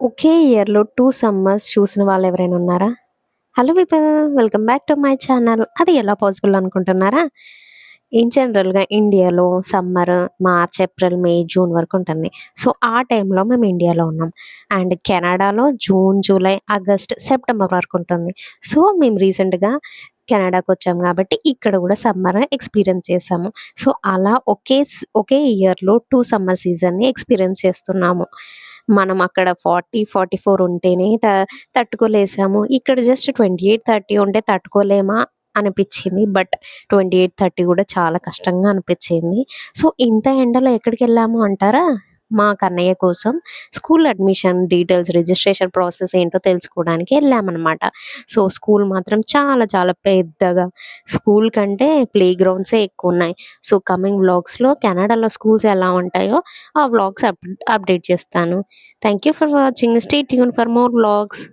ఒకే ఇయర్‌లో 2 సమ్మర్స్ చూసిన వాళ్ళెవరైనా ఉన్నారా? Hello people, welcome back to my channel. అది ఎలా పాసిబుల్ అనుకుంటున్నారా? జనరల్‌గా ఇండియాలో సమ్మర్ మార్చ్, ఏప్రిల్, మే, జూన్ వరకు ఉంటుంది. సో, ఆ టైంలో మేము ఇండియాలో ఉన్నాం. అండ్ కెనడాలో జూన్, జూలై, ఆగస్ట్, సెప్టెంబర్ వరకు ఉంటుంది. సో, మేము రీసెంట్‌గా కెనడాకొచ్చాం కాబట్టి ఇక్కడ గూడా సమ్మర్ ఎక్స్‌పీరియన్స్ చేశాము. సో, అలా ఒకే ఇయర్‌లో 2 సమ్మర్ సీజన్‌ని ఎక్స్‌పీరియన్స్ చేస్తున్నాము. మనం అక్కడ 40, 44 ఉంటేనే తట్టుకోలేసాము. ఇక్కడ జస్ట్ 28, 30 ఉంటే తట్టుకోలేమా అనిపిచ్చింది. బట్ 28, 30 గూడా చాలా కష్టంగా అనిపిచ్చింది. సో, ఇంత ఎండలో ఎక్కడికెళ్ళాము అంటారా? మా కన్నయ్య కోసం school admission details, registration process ఏంటో తెలుసుకోవడానికి ఎళ్ళామనమాట. సో, స్కూల్ మాత్రం చాలా చాలా పెద్దగా, స్కూల్ కంటే ప్లే గ్రౌండ్సే ఎక్కువున్నాయి. సో, కమింగ్ వ్లాగ్స్‌లో కెనడాలో స్కూల్స్ ఎలా ఉంటాయో ఆ వ్లాగ్స్ అప్డేట్ చేస్తాను. Thank you for watching. Stay tune for more vlogs.